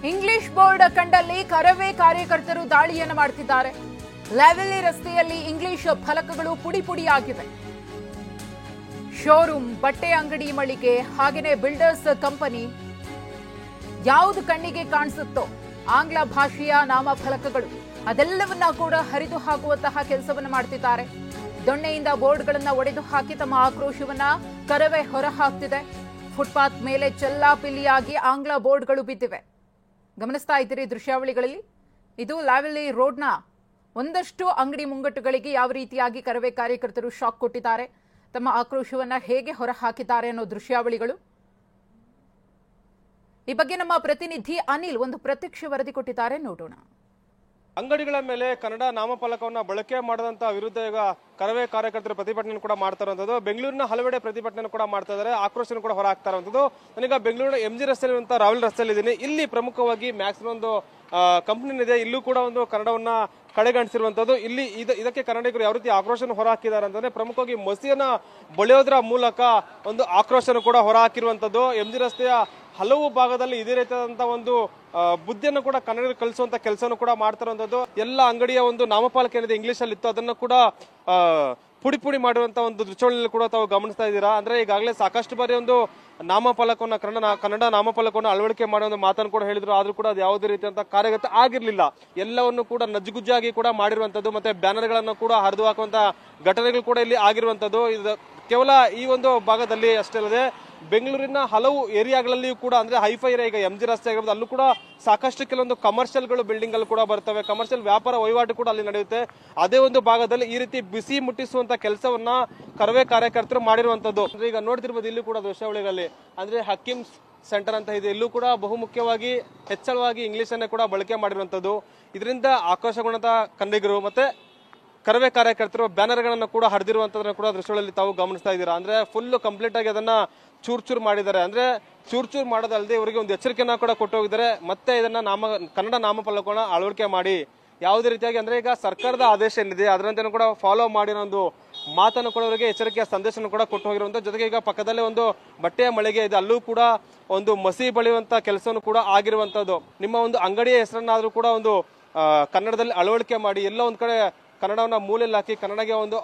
English board ಕಂಡಲ್ಲಿ Karave ಕಾರ್ಯಕರ್ತರು ದಾಳಿಯನ್ನು ಮಾಡುತ್ತಿದ್ದಾರೆ. ಲೆವೆಲಿ ರಸ್ತೆಯಲ್ಲಿ ಇಂಗ್ಲಿಷ್ ಫಲಕಗಳು ಪುಡಿ ಪುಡಿಯಾಗಿವೆ. ಶೋರೂಮ್, ಬಟ್ಟೆ ಅಂಗಡಿ ಮಳಿಗೆ, ಹಾಗೇನೆ ಬಿಲ್ಡರ್ಸ್ ಕಂಪನಿ ಯಾವುದು ಕಣ್ಣಿಗೆ ಕಾಣಿಸುತ್ತೋ ಆಂಗ್ಲ ಭಾಷೆಯ ನಾಮಫಲಕಗಳು ಅದೆಲ್ಲವನ್ನ ಕೂಡ ಹರಿದು ಹಾಕುವಂತಹ ಕೆಲಸವನ್ನು ಮಾಡುತ್ತಿದ್ದಾರೆ. ದೊಣ್ಣೆಯಿಂದ ಬೋರ್ಡ್ಗಳನ್ನ ಒಡೆದು ಹಾಕಿ ತಮ್ಮ ಆಕ್ರೋಶವನ್ನ ಕರವೇ ಹೊರಹಾಕ್ತಿದೆ. ಫುಟ್ಪಾತ್ ಮೇಲೆ ಚೆಲ್ಲಾಪಿಲ್ಲಿಯಾಗಿ ಆಂಗ್ಲ ಬೋರ್ಡ್ಗಳು ಬಿದ್ದಿವೆ. ಗಮನಿಸ್ತಾ ಇದ್ದೀರಿ ದೃಶ್ಯಾವಳಿಗಳಲ್ಲಿ. ಇದು ಲಾವೆಲಿ ರೋಡ್ನ ಒಂದಷ್ಟು ಅಂಗಡಿ ಮುಂಗಟ್ಟುಗಳಿಗೆ ಯಾವ ರೀತಿಯಾಗಿ ಕರವೇ ಕಾರ್ಯಕರ್ತರು ಶಾಕ್ ಕೊಟ್ಟಿದ್ದಾರೆ, ತಮ್ಮ ಆಕ್ರೋಶವನ್ನ ಹೇಗೆ ಹೊರಹಾಕಿದ್ದಾರೆ ಅನ್ನೋ ದೃಶ್ಯಾವಳಿಗಳು. ಈ ಬಗ್ಗೆ ನಮ್ಮ ಪ್ರತಿನಿಧಿ ಅನಿಲ್ ಒಂದು ಪ್ರತ್ಯಕ್ಷ ವರದಿ ಕೊಟ್ಟಿದ್ದಾರೆ, ನೋಡೋಣ. ಅಂಗಡಿಗಳ ಮೇಲೆ ಕನ್ನಡ ನಾಮಫಲಕವನ್ನ ಬಳಕೆ ಮಾಡದಂತ ವಿರುದ್ಧ ಈಗ ಕರವೇ ಕಾರ್ಯಕರ್ತರು ಪ್ರತಿಭಟನೆ ಕೂಡ ಮಾಡ್ತಾ ಇರುವಂತದ್ದು. ಬೆಂಗಳೂರಿನ ಹಲವೆಡೆ ಪ್ರತಿಭಟನೆ ಕೂಡ ಮಾಡ್ತಾ ಇದ್ದಾರೆ, ಆಕ್ರೋಶ ಕೂಡ ಹೊರ ಹಾಕ್ತಾ ಇರುವಂತದ್ದು. ನಾನೀಗ ಬೆಂಗಳೂರಿನ MG ರಸ್ತೆಯಲ್ಲಿ ರಾವೆಲ್ ರಸ್ತೆಯಲ್ಲಿ ಇದ್ದೀನಿ. ಇಲ್ಲಿ ಪ್ರಮುಖವಾಗಿ ಮ್ಯಾಕ್ಸಿಮಮ್ ಒಂದು ಕಂಪನಿ ಇದೆ, ಇಲ್ಲೂ ಕೂಡ ಒಂದು ಕನ್ನಡವನ್ನ ಕಡೆಗಣಿಸಿರುವಂತದ್ದು. ಇಲ್ಲಿ ಇದಕ್ಕೆ ಕನ್ನಡಿಗರು ಯಾವ ರೀತಿ ಆಕ್ರೋಶನ ಹೊರ ಹಾಕಿದ್ದಾರೆ ಅಂತಂದ್ರೆ ಪ್ರಮುಖವಾಗಿ ಮಸಿಯನ್ನ ಬಳಿಯೋದ್ರ ಮೂಲಕ ಒಂದು ಆಕ್ರೋಶನ ಕೂಡ ಹೊರ ಹಾಕಿರುವಂತದ್ದು. MG ರಸ್ತೆಯ ಹಲವು ಭಾಗದಲ್ಲಿ ಇದೇ ರೀತಿಯಾದಂತಹ ಒಂದು ಬುದ್ಧಿಯನ್ನು ಕೂಡ ಕನ್ನಡಿಗರು ಕಲಿಸುವಂತ ಕೆಲಸವನ್ನು ಕೂಡ ಮಾಡ್ತಿರುವಂತದ್ದು. ಎಲ್ಲ ಅಂಗಡಿಯ ಒಂದು ನಾಮಫಲಕ ಏನಿದೆ ಇಂಗ್ಲಿಷ್ ಅಲ್ಲಿ ಇತ್ತು ಅದನ್ನ ಕೂಡ ಪುಡಿ ಪುಡಿ ಮಾಡುವಂತ ಒಂದು ದೃಶ್ಯಗಳಲ್ಲಿ ಕೂಡ ತಾವು ಗಮನಿಸ್ತಾ ಇದ್ದೀರಾ. ಅಂದ್ರೆ ಈಗಾಗಲೇ ಸಾಕಷ್ಟು ಬಾರಿ ಒಂದು ನಾಮಫಲಕವನ್ನ ಕನ್ನಡ ನಾಮಫಲಕವನ್ನು ಅಳವಡಿಕೆ ಮಾಡೋ ಒಂದು ಮಾತನ್ನು ಕೂಡ ಹೇಳಿದ್ರು, ಆದ್ರೂ ಕೂಡ ಅದು ಯಾವುದೇ ರೀತಿಯಂತ ಕಾರ್ಯಗತ ಆಗಿರ್ಲಿಲ್ಲ. ಎಲ್ಲವನ್ನು ಕೂಡ ನಜ್ಜುಗುಜ್ಜಾಗಿ ಕೂಡ ಮಾಡಿರುವಂತದ್ದು, ಮತ್ತೆ ಬ್ಯಾನರ್ ಗಳನ್ನ ಕೂಡ ಹರಿದು ಹಾಕುವಂತ ಘಟನೆಗಳು ಕೂಡ ಇಲ್ಲಿ ಆಗಿರುವಂತದ್ದು. ಇದು ಕೇವಲ ಈ ಒಂದು ಭಾಗದಲ್ಲಿ ಅಷ್ಟೇ ಅಲ್ಲದೆ ಬೆಂಗಳೂರಿನ ಹಲವು ಏರಿಯಾಗಳಲ್ಲಿಯೂ ಕೂಡ ಅಂದ್ರೆ ಹೈಫೈ ಏರಿಯಾ, ಈಗ MG ರಸ್ತೆ ಆಗಿರ್ಬೋದು, ಅಲ್ಲೂ ಕೂಡ ಸಾಕಷ್ಟು ಕೆಲವೊಂದು ಕಮರ್ಷಿಯಲ್ಗಳು ಬಿಲ್ಡಿಂಗ್ ಅಲ್ಲಿ ಕೂಡ ಬರ್ತವೆ, ಕಮರ್ಷಿಯಲ್ ವ್ಯಾಪಾರ ವಹಿವಾಟು ಕೂಡ ಅಲ್ಲಿ ನಡೆಯುತ್ತೆ. ಅದೇ ಒಂದು ಭಾಗದಲ್ಲಿ ಈ ರೀತಿ ಬಿಸಿ ಮುಟ್ಟಿಸುವಂತ ಕೆಲಸವನ್ನ ಕರವೇ ಕಾರ್ಯಕರ್ತರು ಮಾಡಿರುವಂತದ್ದು. ಅಂದ್ರೆ ಈಗ ನೋಡ್ತಿರ್ಬೋದು ಇಲ್ಲಿ ಕೂಡ ದೃಶ್ಯಾವಳಿಗಳಲ್ಲಿ ಅಂದ್ರೆ ಹಕೀಮ್ಸ್ ಸೆಂಟರ್ ಅಂತ ಇದೆ, ಇಲ್ಲೂ ಕೂಡ ಬಹುಮುಖ್ಯವಾಗಿ ಹೆಚ್ಚಳವಾಗಿ ಇಂಗ್ಲಿಷ್ ಅನ್ನೇ ಕೂಡ ಬಳಕೆ ಮಾಡಿರುವಂತದ್ದು. ಇದರಿಂದ ಆಕ್ರೋಶಗೊಂಡಂತ ಕನ್ನಡಿಗರು ಮತ್ತೆ ಕರವೇ ಕಾರ್ಯಕರ್ತರು ಬ್ಯಾನರ್ ಗಳನ್ನ ಕೂಡ ಹರಿದಿರುವಂತದನ್ನ ಕೂಡ ದೃಶ್ಯಗಳಲ್ಲಿ ತಾವು ಗಮನಿಸ್ತಾ ಇದ್ದೀರಾ. ಅಂದ್ರೆ ಫುಲ್ ಕಂಪ್ಲೀಟ್ ಆಗಿ ಅದನ್ನ ಚೂರ್ ಮಾಡಿದ್ದಾರೆ. ಅಂದ್ರೆ ಚೂರ್ ಮಾಡೋದಲ್ಲದೆ ಇವರಿಗೆ ಒಂದು ಎಚ್ಚರಿಕೆಯನ್ನ ಕೂಡ ಕೊಟ್ಟು ಹೋಗಿದ್ದಾರೆ. ಮತ್ತೆ ಇದನ್ನ ಕನ್ನಡ ನಾಮಫಲಕವನ್ನ ಅಳವಡಿಕೆ ಮಾಡಿ ಯಾವುದೇ ರೀತಿಯಾಗಿ ಅಂದ್ರೆ ಈಗ ಸರ್ಕಾರದ ಆದೇಶ ಏನಿದೆ ಅದರಂತೆ ಕೂಡ ಫಾಲೋ ಮಾಡಿ ಒಂದು ಮಾತನ್ನು ಕೂಡ ಅವರಿಗೆ ಎಚ್ಚರಿಕೆಯ ಸಂದೇಶವನ್ನು ಕೂಡ ಕೊಟ್ಟು ಹೋಗಿರುವಂತ. ಜೊತೆಗೆ ಈಗ ಪಕ್ಕದಲ್ಲೇ ಒಂದು ಬಟ್ಟೆಯ ಮಳಿಗೆ ಇದೆ, ಅಲ್ಲೂ ಕೂಡ ಒಂದು ಮಸಿ ಬಳಿಯುವಂತ ಕೆಲಸವನ್ನು ಕೂಡ ಆಗಿರುವಂತದ್ದು. ನಿಮ್ಮ ಒಂದು ಅಂಗಡಿಯ ಹೆಸರನ್ನಾದ್ರೂ ಕೂಡ ಒಂದು ಕನ್ನಡದಲ್ಲಿ ಅಳವಡಿಕೆ ಮಾಡಿ, ಎಲ್ಲ ಒಂದ್ ಕಡೆ ಕನ್ನಡವನ್ನ ಮೂಲೆಯಲ್ಲಿ ಹಾಕಿ ಕನ್ನಡಕ್ಕೆ ಒಂದು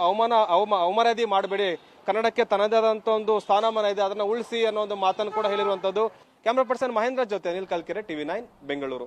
ಅವಮರ್ಯಾದೆ ಮಾಡಬೇಡಿ, ಕನ್ನಡಕ್ಕೆ ತನ್ನದೇ ಆದಂತ ಒಂದು ಸ್ಥಾನಮಾನ ಇದೆ, ಅದನ್ನ ಉಳಿಸಿ ಅನ್ನೋ ಒಂದು ಮಾತನ್ನು ಕೂಡ ಹೇಳಿರುವಂತದ್ದು. ಕ್ಯಾಮರಾ ಪರ್ಸನ್ ಮಹೇಂದ್ರ ಜೊತೆ ಅನಿಲ್ ಕಲ್ಕೆರೆ, TV9 ಬೆಂಗಳೂರು.